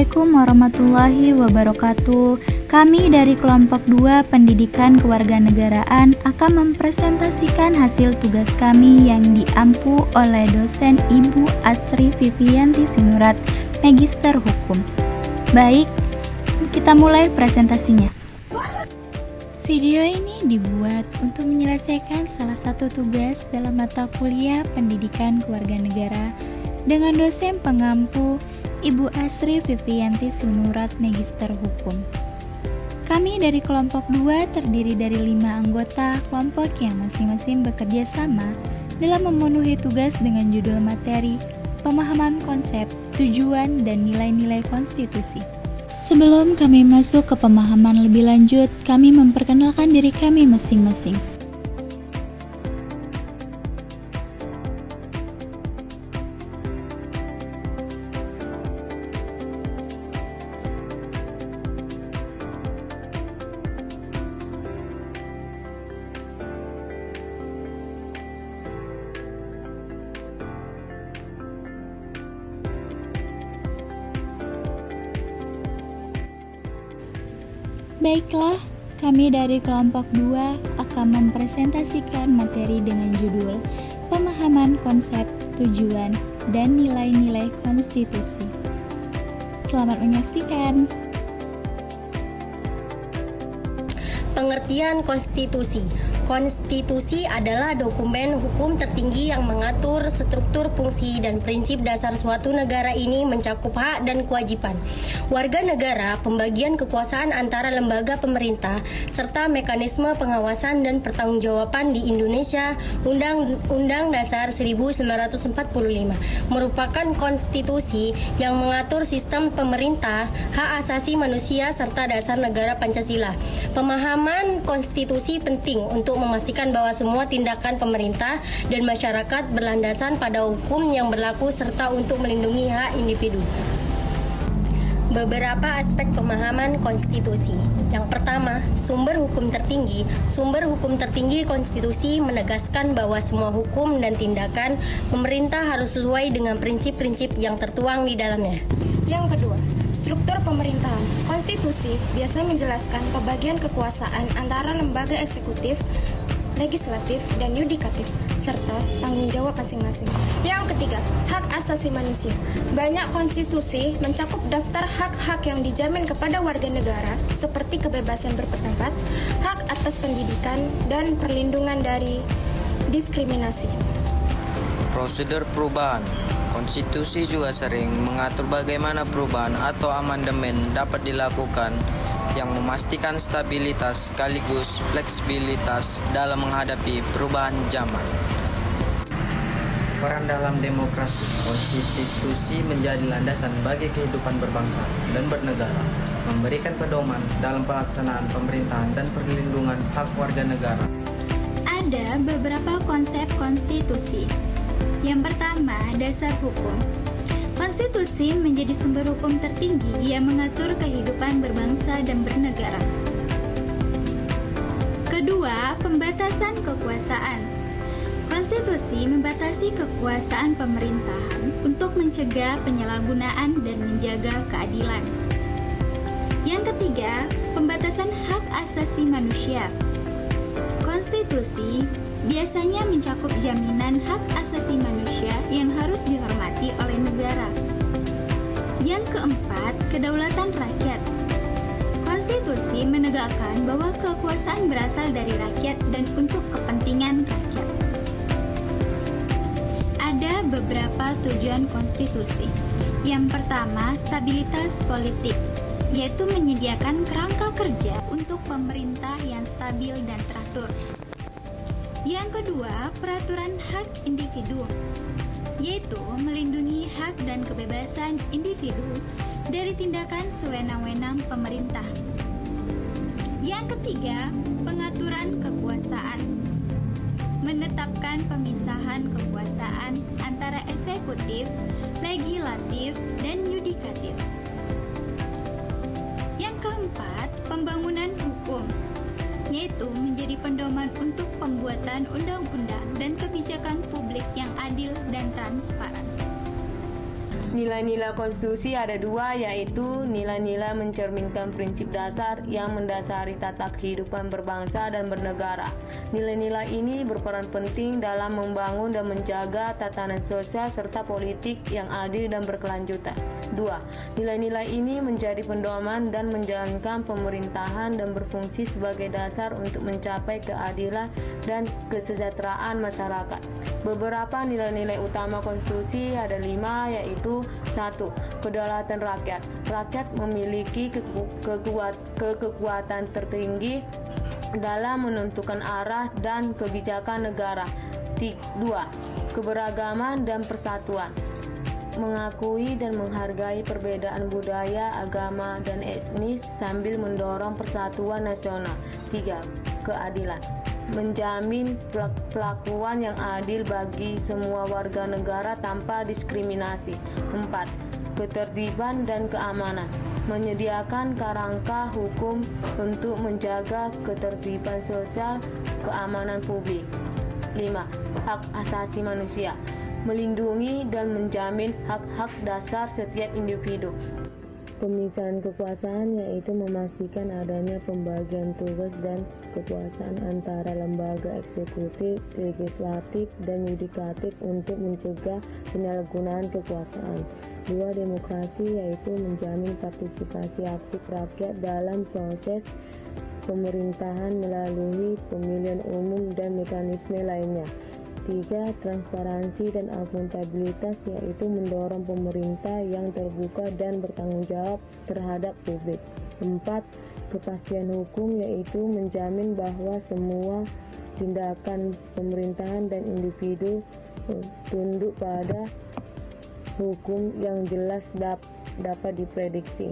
Assalamualaikum warahmatullahi wabarakatuh. Kami dari kelompok 2 Pendidikan Kewarganegaraan akan mempresentasikan hasil tugas kami yang diampu oleh dosen Ibu Asri Vivianti Sinurat, Magister Hukum. Baik, kita mulai presentasinya. Video ini dibuat untuk menyelesaikan salah satu tugas dalam mata kuliah Pendidikan Kewarganegara dengan dosen pengampu Ibu Asri Vivianti Sinurat, Magister Hukum. Kami dari kelompok 2 terdiri dari 5 anggota kelompok yang masing-masing bekerja sama dalam memenuhi tugas dengan judul materi pemahaman konsep, tujuan, dan nilai-nilai konstitusi. Sebelum kami masuk ke pemahaman lebih lanjut, kami memperkenalkan diri kami masing-masing. Baiklah, kami dari kelompok 2 akan mempresentasikan materi dengan judul pemahaman konsep, tujuan, dan nilai-nilai konstitusi. Selamat menyaksikan. Pengertian konstitusi. Konstitusi adalah dokumen hukum tertinggi yang mengatur struktur, fungsi, dan prinsip dasar suatu negara. Ini mencakup hak dan kewajiban warga negara, pembagian kekuasaan antara lembaga pemerintah, serta mekanisme pengawasan dan pertanggungjawaban di Indonesia. Undang-Undang Dasar 1945 merupakan konstitusi yang mengatur sistem pemerintah, hak asasi manusia, serta dasar negara Pancasila. Pemahaman konstitusi penting untuk memastikan bahwa semua tindakan pemerintah dan masyarakat berlandasan pada hukum yang berlaku serta untuk melindungi hak individu. Beberapa aspek pemahaman konstitusi. Yang pertama, sumber hukum tertinggi. Sumber hukum tertinggi konstitusi menegaskan bahwa semua hukum dan tindakan pemerintah harus sesuai dengan prinsip-prinsip yang tertuang di dalamnya. Yang kedua, struktur pemerintahan. Konstitusi biasa menjelaskan pembagian kekuasaan antara lembaga eksekutif, legislatif, dan yudikatif, serta tanggung jawab masing-masing. Yang ketiga, hak asasi manusia. Banyak konstitusi mencakup daftar hak-hak yang dijamin kepada warga negara, seperti kebebasan berpendapat, hak atas pendidikan, dan perlindungan dari diskriminasi. Prosedur perubahan. Konstitusi juga sering mengatur bagaimana perubahan atau amandemen dapat dilakukan yang memastikan stabilitas sekaligus fleksibilitas dalam menghadapi perubahan zaman. Peran dalam demokrasi. Konstitusi menjadi landasan bagi kehidupan berbangsa dan bernegara, memberikan pedoman dalam pelaksanaan pemerintahan dan perlindungan hak warga negara. Ada beberapa konsep konstitusi. Yang pertama, dasar hukum. Konstitusi menjadi sumber hukum tertinggi yang mengatur kehidupan berbangsa dan bernegara. Kedua, pembatasan kekuasaan. Konstitusi membatasi kekuasaan pemerintahan untuk mencegah penyalahgunaan dan menjaga keadilan. Yang ketiga, pembatasan hak asasi manusia. Konstitusi biasanya mencakup jaminan hak asasi manusia yang harus dihormati oleh negara. Yang keempat, kedaulatan rakyat. Konstitusi menegakkan bahwa kekuasaan berasal dari rakyat dan untuk kepentingan rakyat. Ada beberapa tujuan konstitusi. Yang pertama, stabilitas politik, yaitu menyediakan kerangka kerja untuk pemerintah yang stabil dan teratur. Yang kedua, peraturan hak individu, yaitu melindungi hak dan kebebasan individu dari tindakan sewenang-wenang pemerintah. Yang ketiga, pengaturan kekuasaan, menetapkan pemisahan kekuasaan antara eksekutif, legislatif, dan yudikatif. Yang keempat, pembangunan hukum, yaitu menjadi pedoman untuk pembuatan undang-undang dan kebijakan publik yang adil dan transparan. Nilai-nilai konstitusi ada dua, yaitu nilai-nilai mencerminkan prinsip dasar yang mendasari tata kehidupan berbangsa dan bernegara. Nilai-nilai ini berperan penting dalam membangun dan menjaga tatanan sosial serta politik yang adil dan berkelanjutan. 2. Nilai-nilai ini menjadi pedoman dan menjalankan pemerintahan dan berfungsi sebagai dasar untuk mencapai keadilan dan kesejahteraan masyarakat. Beberapa nilai-nilai utama konstitusi ada 5, yaitu 1. Kedaulatan rakyat. Rakyat memiliki kekuatan tertinggi dalam menentukan arah dan kebijakan negara. 2. Keberagaman dan persatuan. Mengakui dan menghargai perbedaan budaya, agama, dan etnis sambil mendorong persatuan nasional. 3. Keadilan. Menjamin perlakuan yang adil bagi semua warga negara tanpa diskriminasi. 4. Ketertiban dan keamanan. Menyediakan kerangka hukum untuk menjaga ketertiban sosial, keamanan publik. 5. Hak asasi manusia. Melindungi dan menjamin hak-hak dasar setiap individu. Pemisahan kekuasaan yaitu memastikan adanya pembagian tugas dan kekuasaan antara lembaga eksekutif, legislatif, dan yudikatif untuk mencegah penyalahgunaan kekuasaan. 2. Demokrasi yaitu menjamin partisipasi aktif rakyat dalam proses pemerintahan melalui pemilihan umum dan mekanisme lainnya. 3. Transparansi dan akuntabilitas yaitu mendorong pemerintah yang terbuka dan bertanggung jawab terhadap publik. 4. Kepastian hukum yaitu menjamin bahwa semua tindakan pemerintahan dan individu tunduk pada hukum yang jelas dapat diprediksi.